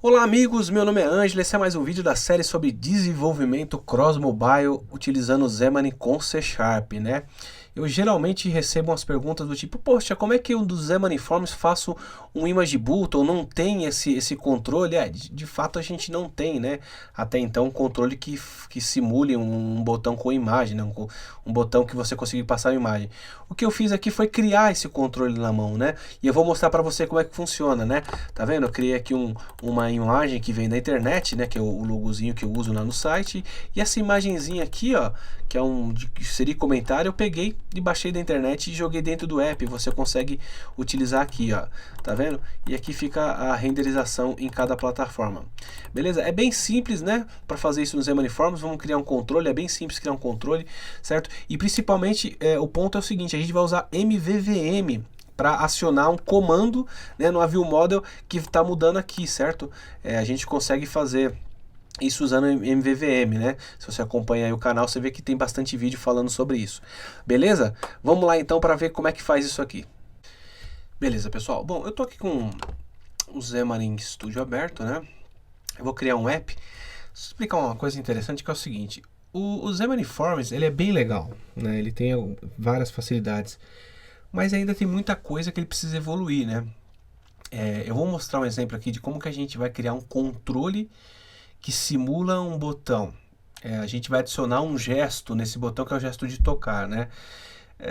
Olá amigos, meu nome é Ângelo, esse é mais um vídeo da série sobre desenvolvimento cross-mobile utilizando o Xamarin com C Sharp, né? Eu geralmente recebo umas perguntas do tipo, poxa, como é que eu do Xamarin Forms faço um image button, não tem esse controle? De fato a gente não tem, né? Até então um controle que simule um botão com imagem, né? Um botão que você conseguir passar a imagem. O que eu fiz aqui foi criar esse controle na mão, né? E eu vou mostrar para você como é que funciona, né? Tá vendo? Eu criei aqui uma imagem que vem da internet, né, que é o logozinho que eu uso lá no site, e essa imagenzinha aqui, ó, que é que seria comentário, eu peguei e baixei da internet e joguei dentro do app. Você consegue utilizar aqui, ó, tá vendo? E aqui fica a renderização em cada plataforma. Beleza? É bem simples, né? Para fazer isso no Xamarin Forms, vamos criar um controle, é bem simples criar um controle, certo? E principalmente o ponto é o seguinte, a gente vai usar MVVM para acionar um comando, né, no View Model que está mudando aqui, certo? A gente consegue fazer isso usando MVVM, né? Se você acompanha aí o canal, você vê que tem bastante vídeo falando sobre isso. Beleza? Vamos lá então para ver como é que faz isso aqui. Beleza, pessoal. Bom, eu tô aqui com o Xamarin Studio aberto, né? Eu vou criar um app. Vou explicar uma coisa interessante que é o seguinte. O Xamarin Forms, ele é bem legal, né? Ele tem várias facilidades, mas ainda tem muita coisa que ele precisa evoluir, né? Eu vou mostrar um exemplo aqui de como que a gente vai criar um controle que simula um botão. A gente vai adicionar um gesto nesse botão que é o gesto de tocar, né?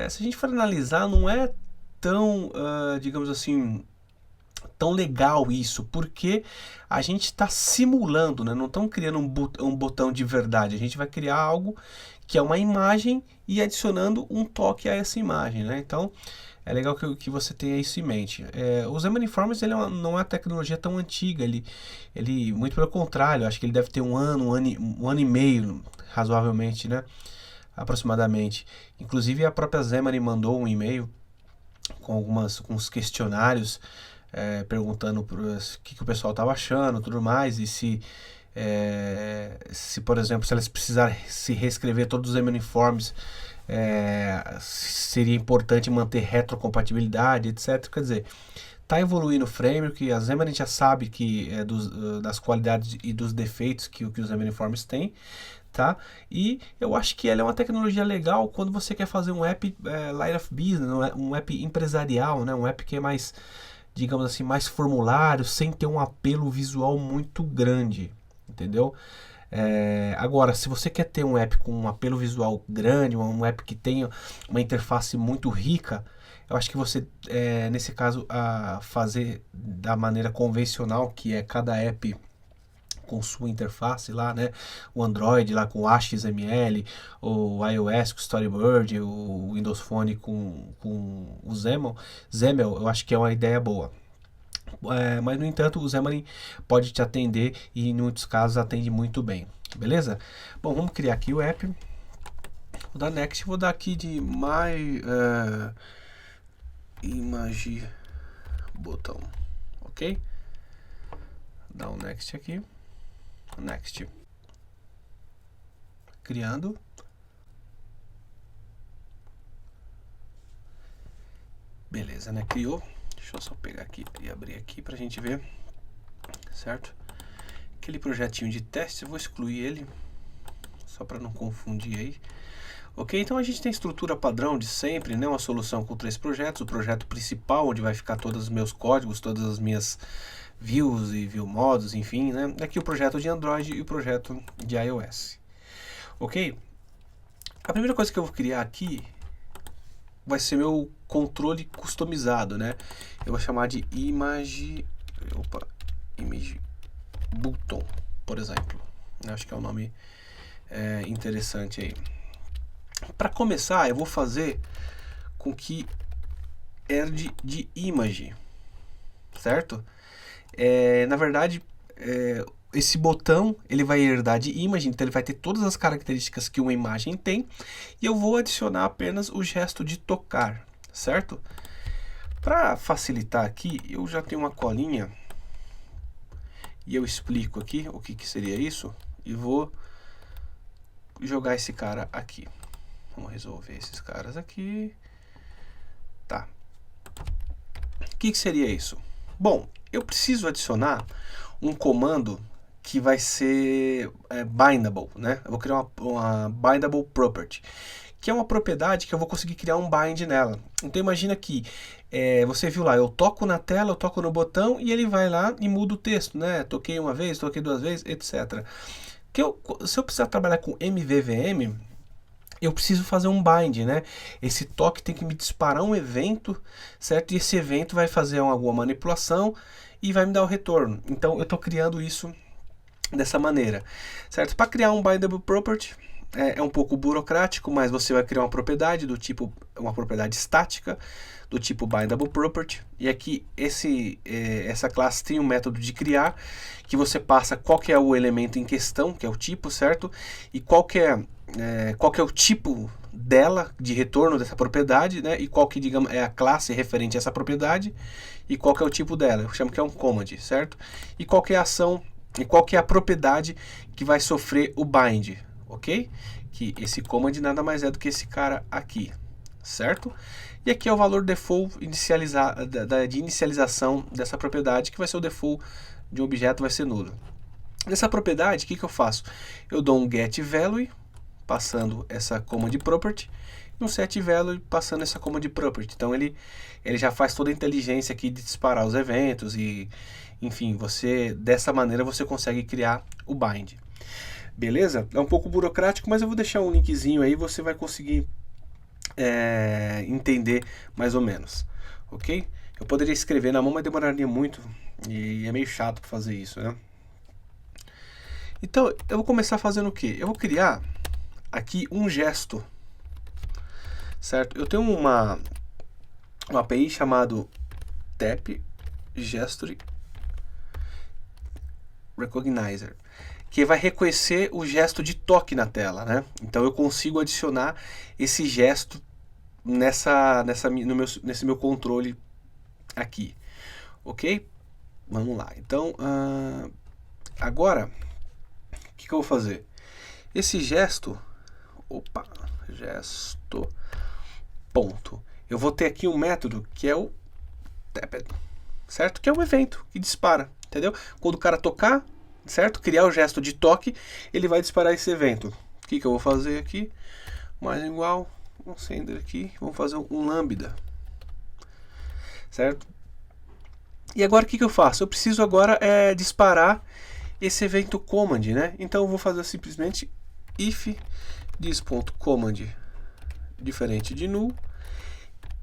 Se a gente for analisar, não é tão, digamos assim, tão legal isso, porque a gente está simulando, né? Não estamos criando um botão de verdade. A gente vai criar algo que é uma imagem e adicionando um toque a essa imagem, né? Então é legal que você tenha isso em mente. O Xamarin Forms ele não é uma tecnologia tão antiga, ele muito pelo contrário, acho que ele deve ter um ano e meio, razoavelmente, né? Aproximadamente. Inclusive a própria Xamarin mandou um e-mail com uns questionários perguntando o que o pessoal estava achando, tudo mais, e se por exemplo, se elas precisarem se reescrever todos os Xamarin seria importante manter retrocompatibilidade, etc. Quer dizer, está evoluindo o framework, a Xamarin já sabe que das qualidades e dos defeitos que os Xamarin tem, tá? E eu acho que ela é uma tecnologia legal quando você quer fazer um app line of business, um app empresarial, né? Um app que é mais, digamos assim, mais formulário, sem ter um apelo visual muito grande, entendeu? Agora, se você quer ter um app com um apelo visual grande, um app que tenha uma interface muito rica, eu acho que você, nesse caso, fazer da maneira convencional, que é cada app com sua interface lá, né? O Android lá com o HTML, o iOS com o Storyboard, o Windows Phone com o Xamarin, eu acho que é uma ideia boa. Mas no entanto o Xamarin pode te atender e em muitos casos atende muito bem, beleza? Bom, vamos criar aqui o app. Vou dar next, vou dar aqui de my image botão, ok? Dá um next aqui, next, criando. Beleza, né? Criou. Deixa eu só pegar aqui e abrir aqui pra gente ver, certo? Aquele projetinho de teste, eu vou excluir ele, só para não confundir aí. Ok, então a gente tem a estrutura padrão de sempre, né? Uma solução com 3 projetos. O projeto principal, onde vai ficar todos os meus códigos, todas as minhas views e view modos, enfim, né? Aqui o projeto de Android e o projeto de iOS. Ok? A primeira coisa que eu vou criar aqui vai ser meu controle customizado, né? Eu vou chamar de image button, por exemplo. Acho que é um nome interessante aí. Para começar, eu vou fazer com que herde de image, certo? Na verdade, esse botão ele vai herdar de image, então ele vai ter todas as características que uma imagem tem, e eu vou adicionar apenas o gesto de tocar, certo? Para facilitar aqui, eu já tenho uma colinha e eu explico aqui o que seria isso e vou jogar esse cara aqui. Vamos resolver esses caras aqui. Tá. O que seria isso? Bom, eu preciso adicionar um comando que vai ser bindable, né? Eu vou criar uma bindable property, que é uma propriedade que eu vou conseguir criar um bind nela. Então imagina que você viu lá, eu toco na tela, eu toco no botão e ele vai lá e muda o texto, né? Toquei uma vez, toquei duas vezes, etc. Se eu precisar trabalhar com MVVM, eu preciso fazer um bind, né? Esse toque tem que me disparar um evento, certo? E esse evento vai fazer alguma manipulação e vai me dar o retorno. Então eu estou criando isso dessa maneira, certo? Para criar um bindable property é um pouco burocrático, mas você vai criar uma propriedade do tipo, uma propriedade estática do tipo bindable property, e aqui essa classe tem um método de criar que você passa qual que é o elemento em questão, que é o tipo, certo? E qual que é o tipo dela, de retorno dessa propriedade, né? E qual que, digamos, é a classe referente a essa propriedade, e qual que é o tipo dela, eu chamo que é um command, certo? E qual que é a ação, e qual que é a propriedade que vai sofrer o bind, ok? Que esse command nada mais é do que esse cara aqui, certo? E aqui é o valor default de inicialização dessa propriedade, que vai ser o default de um objeto, vai ser nulo. Nessa propriedade, o que eu faço? Eu dou um getValue, passando essa command property, e um setValue, passando essa command property. Então ele já faz toda a inteligência aqui de disparar os eventos e, enfim, dessa maneira você consegue criar o bind. Beleza? É um pouco burocrático, mas eu vou deixar um linkzinho aí, você vai conseguir entender mais ou menos, ok? Eu poderia escrever na mão, mas demoraria muito e é meio chato fazer isso, né? Então eu vou começar fazendo o que? Eu vou criar aqui um gesto, certo? Eu tenho uma API chamado Tap Gesture Recognizer, que vai reconhecer o gesto de toque na tela, né? Então eu consigo adicionar esse gesto nesse meu controle aqui, ok? Vamos lá. Então agora o que eu vou fazer? Esse gesto, gesto ponto. Eu vou ter aqui um método que é o tapped, certo? Que é um evento que dispara, entendeu? Quando o cara tocar, certo? Criar o gesto de toque, ele vai disparar esse evento. O que eu vou fazer aqui? Mais igual, um sender aqui, vamos fazer um lambda, certo? E agora o que eu faço? Eu preciso agora disparar esse evento command, né? Então eu vou fazer simplesmente if this.command diferente de null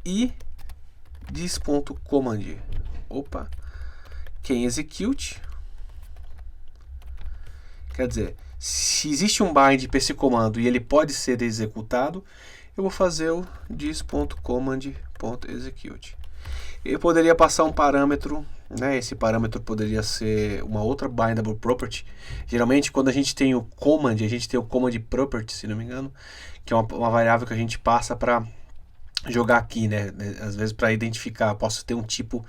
e this.command quem execute, quer dizer, se existe um bind para esse comando e ele pode ser executado, eu vou fazer o this.command.execute. Eu poderia passar um parâmetro, né? Esse parâmetro poderia ser uma outra bindable property. Geralmente quando a gente tem o command, a gente tem o command property, se não me engano, que é uma variável que a gente passa para jogar aqui, né? Às vezes para identificar, posso ter um tipo,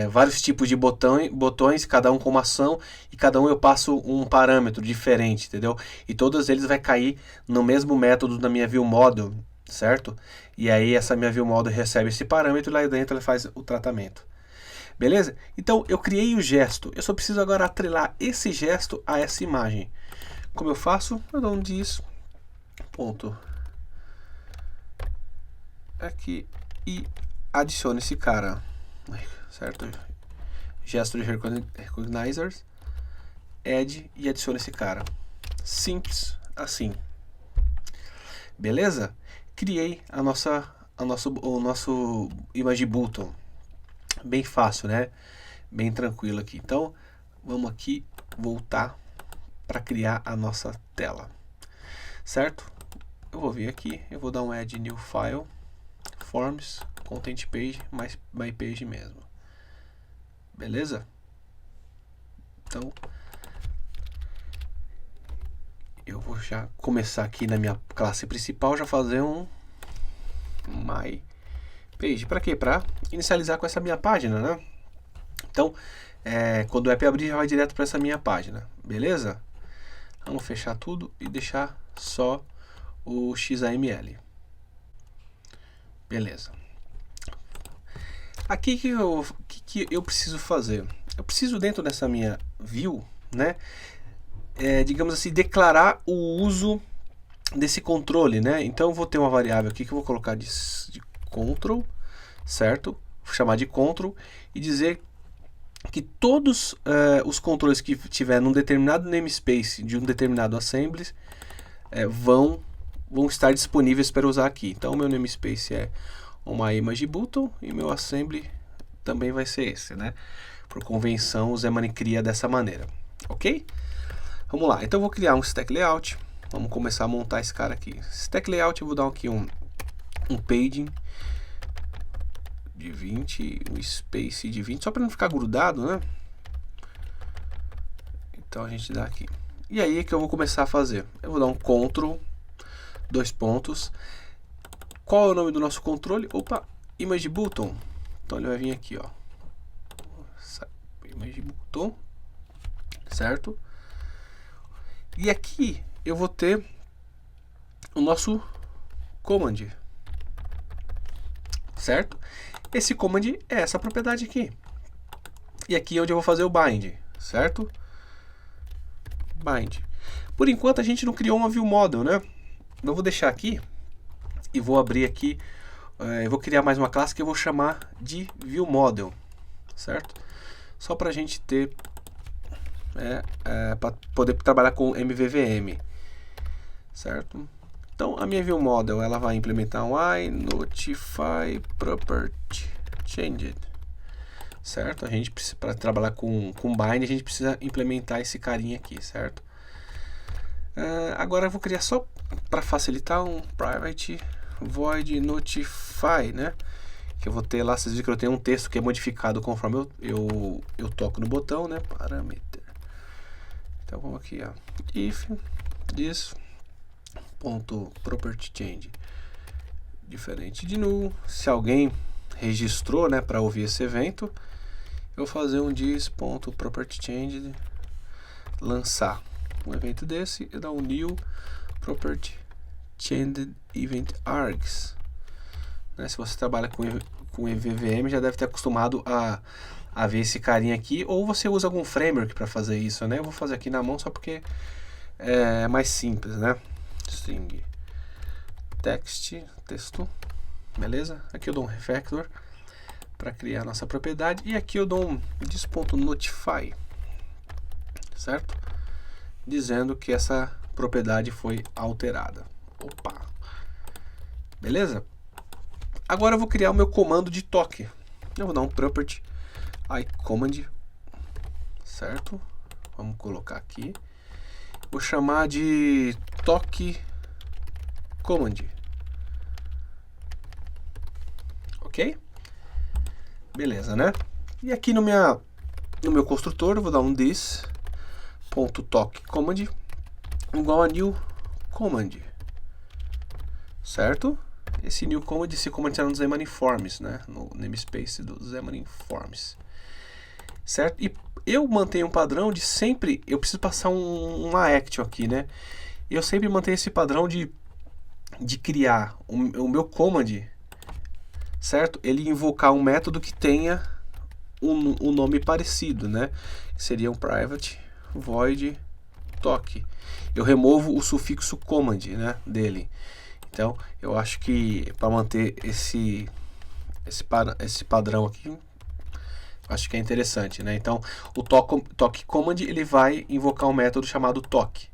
vários tipos de botões, cada um com uma ação, e cada um eu passo um parâmetro diferente, entendeu? E todos eles vai cair no mesmo método da minha viewModel, certo? E aí essa minha viewModel recebe esse parâmetro e lá dentro ela faz o tratamento. Beleza? Então eu criei o gesto, eu só preciso agora atrelar esse gesto a essa imagem. Como eu faço? Eu dou um diz ponto aqui e adiciono esse cara, certo? Gesture Recognizers, add e adiciono esse cara. Simples assim. Beleza? Criei o nosso image button. Bem fácil, né? Bem tranquilo aqui. Então, vamos aqui voltar para criar a nossa tela. Certo? Eu vou vir aqui, eu vou dar um add new file, forms, content page, mais my page mesmo. Beleza? Então, eu vou já começar aqui na minha classe principal, já fazer um my page. Para quê? Para inicializar com essa minha página, né? Então, quando o app abrir, já vai direto para essa minha página. Beleza? Vamos fechar tudo e deixar só o XAML. Beleza. Aqui que eu preciso fazer? eu preciso dentro dessa minha view, né, digamos assim, declarar o uso desse controle, né? Então eu vou ter uma variável aqui que eu vou colocar de control, certo? Vou chamar de control e dizer que todos os controles que tiver num determinado namespace de um determinado assembly vão estar disponíveis para usar aqui. Então o meu namespace é uma image button e meu assembly também vai ser esse, né? Por convenção o Xamarin cria dessa maneira, ok? Vamos lá, então eu vou criar um stack layout. Vamos começar a montar esse cara aqui. Stack layout eu vou dar aqui um paging de 20, um space de 20, só para não ficar grudado, né? Então a gente dá aqui. E aí é que eu vou começar a fazer. Eu vou dar um Ctrl, 2 pontos. Qual é o nome do nosso controle? Opa, Image Button. Então ele vai vir aqui, ó. Image Button, certo? E aqui eu vou ter o nosso command, certo? Esse command é essa propriedade aqui. E aqui é onde eu vou fazer o bind, certo? Bind. Por enquanto a gente não criou uma view model, né? Eu vou deixar aqui e vou abrir aqui. Eu vou criar mais uma classe que eu vou chamar de view model, certo? Só para a gente ter para poder trabalhar com MVVM, certo? Então a minha view model ela vai implementar um notify property changed, certo? A gente precisa, para trabalhar com bind, a gente precisa implementar esse carinha aqui, certo? Agora eu vou criar só para facilitar um private void notify, né? Que eu vou ter lá, vocês viram que eu tenho um texto que é modificado conforme eu toco no botão, né? Parameter. Então vamos aqui, ó. If this ponto property change diferente de null. Se alguém registrou, né, para ouvir esse evento, eu vou fazer um this.property change lançar um evento desse e dar um new property change event args, né? Se você trabalha com MVVM já deve ter acostumado a ver esse carinha aqui, ou você usa algum framework para fazer isso, né? Eu vou fazer aqui na mão só porque é mais simples, né? String texto, beleza? Aqui eu dou um refactor para criar a nossa propriedade e aqui eu dou um this.notify, certo? Dizendo que essa propriedade foi alterada. Opa! Beleza? Agora eu vou criar o meu comando de toque. Eu vou dar um property iCommand, certo? Vamos colocar aqui. Vou chamar de toque command. Ok? Beleza, né? E aqui no meu construtor eu vou dar um this.toque command igual a new command, certo? Esse new command, esse command está no Xamarin Forms, né? No namespace do Xamarin Forms, certo? E eu mantenho um padrão de sempre, eu preciso passar uma action aqui, né? Eu sempre mantenho esse padrão de criar o meu command, certo? Ele invocar um método que tenha um nome parecido, né? Seria um private void toque. Eu removo o sufixo command, né, dele. Então, eu acho que para manter esse padrão aqui, acho que é interessante, né? Então, o toque command, ele vai invocar um método chamado toque,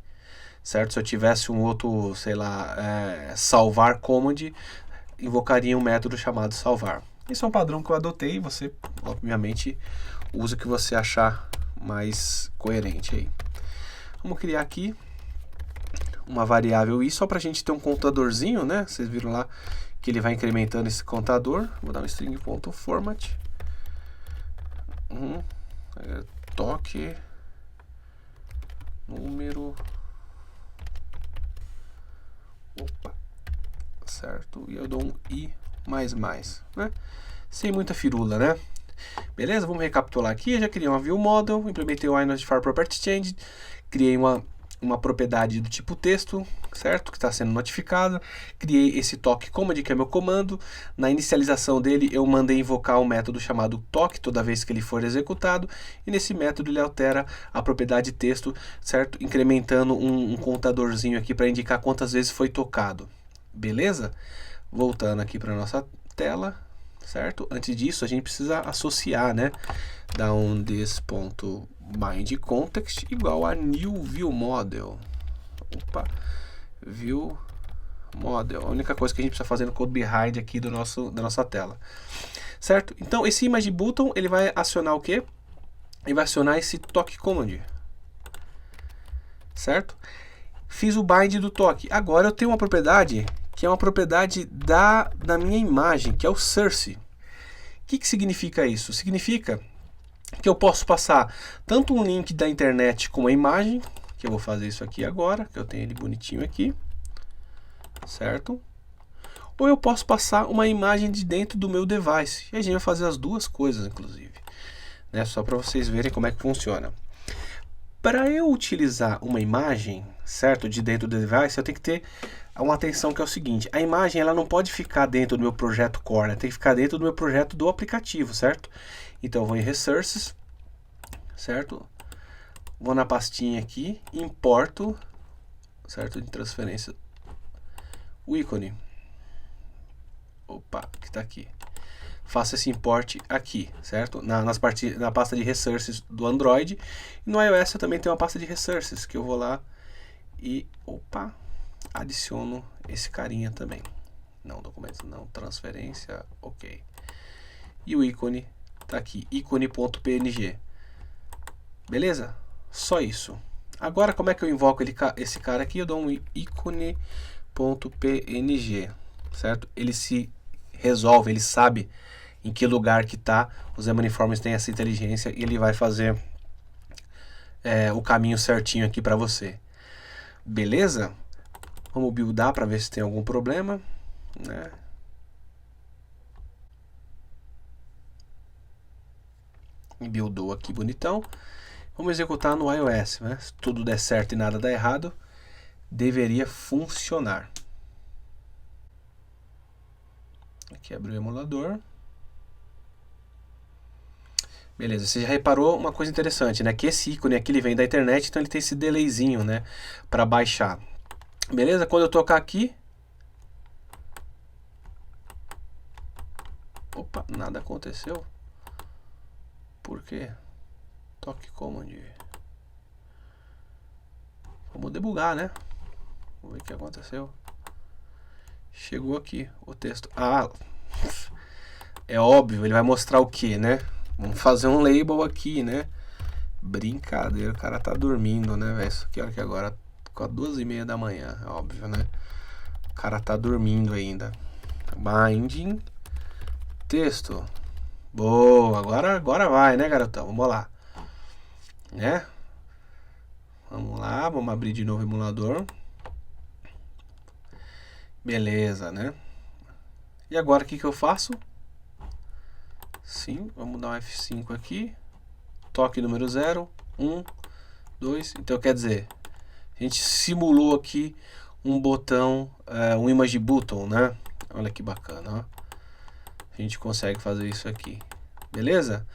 certo? Se eu tivesse um outro, sei lá, salvar command, invocaria um método chamado salvar. Esse é um padrão que eu adotei, você, obviamente, usa o que você achar mais coerente aí. Vamos criar aqui uma variável i só para a gente ter um contadorzinho, né? Vocês viram lá que ele vai incrementando esse contador. Vou dar um string.format. Toque número. Opa, certo? E eu dou um i né? Sem muita firula, né? Beleza? Vamos recapitular aqui. Eu já criei uma view model, implementei o iNotify property change, criei uma uma propriedade do tipo texto, certo? Que está sendo notificado. Criei esse toque command, que é meu comando. Na inicialização dele, eu mandei invocar um método chamado toque toda vez que ele for executado. E nesse método ele altera a propriedade texto, certo? Incrementando um contadorzinho aqui para indicar quantas vezes foi tocado. Beleza? Voltando aqui para nossa tela, certo? Antes disso, a gente precisa associar, né? Down this.bind context igual a new view model. Opa, view model. A única coisa que a gente precisa fazer no code behind aqui da nossa tela, certo? Então esse image button ele vai acionar o que? Ele vai acionar esse toque command, certo? Fiz o bind do toque. Agora eu tenho uma propriedade que é uma propriedade da minha imagem, que é o source. O que significa isso? Significa que eu posso passar tanto um link da internet com a imagem, que eu vou fazer isso aqui agora, que eu tenho ele bonitinho aqui, certo? Ou eu posso passar uma imagem de dentro do meu device, e a gente vai fazer as duas coisas, inclusive, né? Só para vocês verem como é que funciona. Para eu utilizar uma imagem, certo, de dentro do device, eu tenho que ter uma atenção que é o seguinte: a imagem ela não pode ficar dentro do meu projeto core, ela tem que ficar dentro do meu projeto do aplicativo, certo? Então eu vou em Resources, certo? Vou na pastinha aqui, importo, certo, de transferência, o ícone. Opa, que está aqui. Faço esse import aqui, certo? Na pasta de Resources do Android. E no iOS eu também tenho uma pasta de Resources, que eu vou lá e, opa, adiciono esse carinha também. Não, documentos não, transferência, ok. E o ícone tá aqui, ícone.png. Beleza? Só isso. Agora como é que eu invoco esse cara aqui? Eu dou um ícone.png, certo? Ele se resolve, ele sabe em que lugar que tá. O Xamaniforms tem essa inteligência e ele vai fazer o caminho certinho aqui para você. Beleza? Vamos buildar para ver se tem algum problema, né? Buildou aqui bonitão. Vamos executar no iOS, né? Se tudo der certo e nada der errado, deveria funcionar. Aqui abre o emulador. Beleza, você já reparou uma coisa interessante, né? Que esse ícone aqui ele vem da internet, então ele tem esse delayzinho, né? Para baixar. Beleza? Quando eu tocar aqui... Opa, nada aconteceu. Por quê? Toque command. Vamos debugar, né? Vamos ver o que aconteceu. Chegou aqui o texto. Ah, é óbvio, ele vai mostrar o que, né? Vamos fazer um label aqui, né? Brincadeira, o cara tá dormindo, né, velho? Que hora que agora? Com 2h30 da manhã, é óbvio, né? O cara tá dormindo ainda. Binding. Texto. Boa, agora vai, né, garotão? Vamos lá. Né? Vamos lá, vamos abrir de novo o emulador. Beleza, né? E agora o que eu faço? Sim, vamos dar um F5 aqui. Toque número 0, 1, 2. Então quer dizer, a gente simulou aqui um botão, um image button, né? Olha que bacana, ó. A gente consegue fazer isso aqui. Beleza?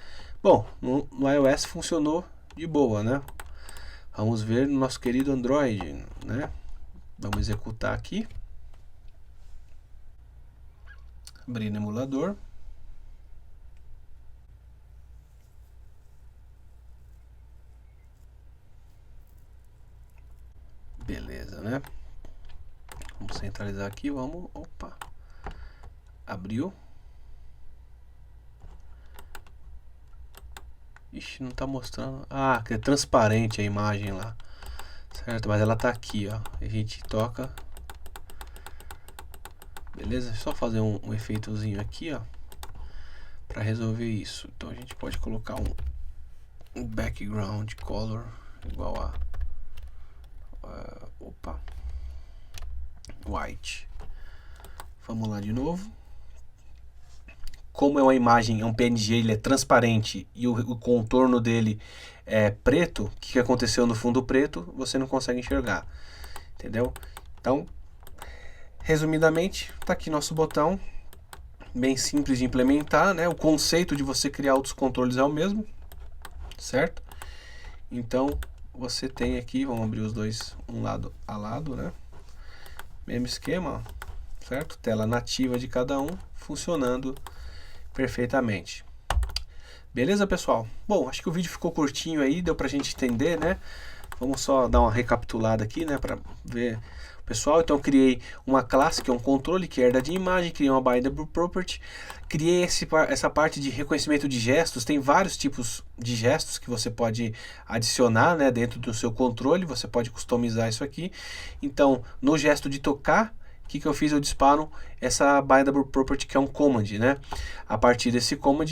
Bom, no iOS funcionou de boa, né? Vamos ver no nosso querido Android, né? Vamos executar aqui. Abrir no emulador. Beleza, né? Vamos centralizar aqui, vamos... Opa! Abriu. Ixi, não tá mostrando... Ah, que é transparente a imagem lá. Certo, mas ela tá aqui, ó. A gente toca... Beleza? Só fazer um efeitozinho aqui, ó, para resolver isso. Então a gente pode colocar um background color igual a opa, white. Vamos lá de novo. como é uma imagem, é um PNG, ele é transparente e o contorno dele é preto, o que aconteceu no fundo preto, você não consegue enxergar, entendeu? Então, resumidamente, tá aqui nosso botão, bem simples de implementar, né? O conceito de você criar outros controles é o mesmo, certo? Então, você tem aqui, vamos abrir os dois um lado a lado, né? Mesmo esquema, certo? Tela nativa de cada um, funcionando perfeitamente. Beleza, pessoal? Bom, acho que o vídeo ficou curtinho aí, deu pra gente entender, né? Vamos só dar uma recapitulada aqui, né, pra ver o pessoal. Então, eu criei uma classe, que é um controle que herda de imagem, criei uma bindable property, criei essa parte de reconhecimento de gestos. Tem vários tipos de gestos que você pode adicionar, né, dentro do seu controle, você pode customizar isso aqui. Então, no gesto de tocar, o que eu fiz? Eu disparo essa bindable property, que é um command, né? A partir desse command,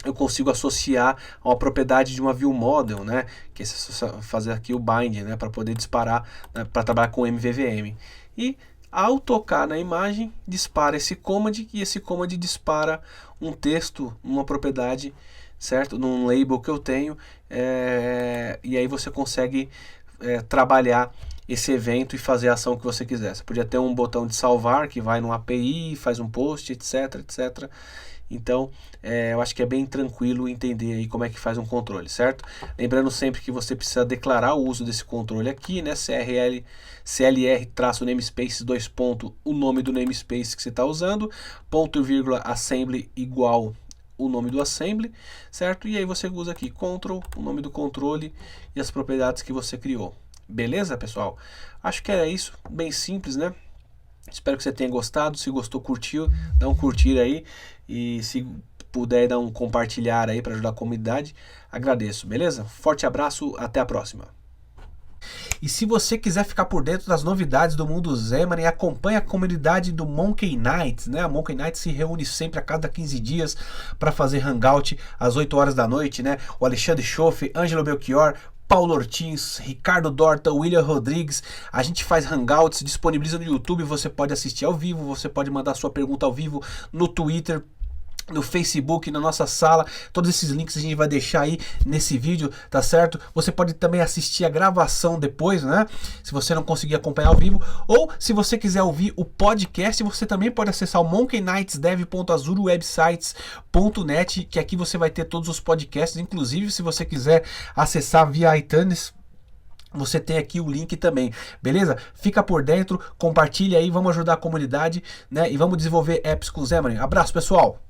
eu consigo associar a uma propriedade de uma view model, né? Que é fazer aqui o bind, né? Para poder disparar, né? Para trabalhar com MVVM. E ao tocar na imagem, dispara esse command, e esse command dispara um texto, uma propriedade, certo? Num label que eu tenho, e aí você consegue trabalhar esse evento e fazer a ação que você quiser. Você podia ter um botão de salvar que vai no API, faz um post, etc, etc. Então, eu acho que é bem tranquilo entender aí como é que faz um controle, certo? Lembrando sempre que você precisa declarar o uso desse controle aqui, né? CLR-namespace, o nome do namespace que você está usando, ponto e vírgula assembly igual o nome do assembly, certo? E aí você usa aqui control, o nome do controle e as propriedades que você criou. Beleza, pessoal? Acho que era isso, bem simples, né? Espero que você tenha gostado. Se gostou, curtiu, dá um curtir aí. E se puder dar um compartilhar aí para ajudar a comunidade, agradeço, beleza? Forte abraço, até a próxima. E se você quiser ficar por dentro das novidades do mundo Xamarin, acompanhe a comunidade do Monkey Nights, né? A Monkey Nights se reúne sempre a cada 15 dias para fazer hangout às 8 horas da noite, né? O Alexandre Schoff, Ângelo Belchior, Paulo Ortiz, Ricardo Dorta, William Rodrigues. A gente faz hangouts, disponibiliza no YouTube, você pode assistir ao vivo, você pode mandar sua pergunta ao vivo no Twitter, no Facebook, na nossa sala. Todos esses links a gente vai deixar aí nesse vídeo, tá certo? Você pode também assistir a gravação depois, né? Se você não conseguir acompanhar ao vivo, ou se você quiser ouvir o podcast, você também pode acessar o monkeynightsdev.azurowebsites.net, que aqui você vai ter todos os podcasts, inclusive se você quiser acessar via iTunes, você tem aqui o link também, beleza? Fica por dentro, compartilha aí, vamos ajudar a comunidade, né? E vamos desenvolver apps com o Xamarin. Abraço, pessoal!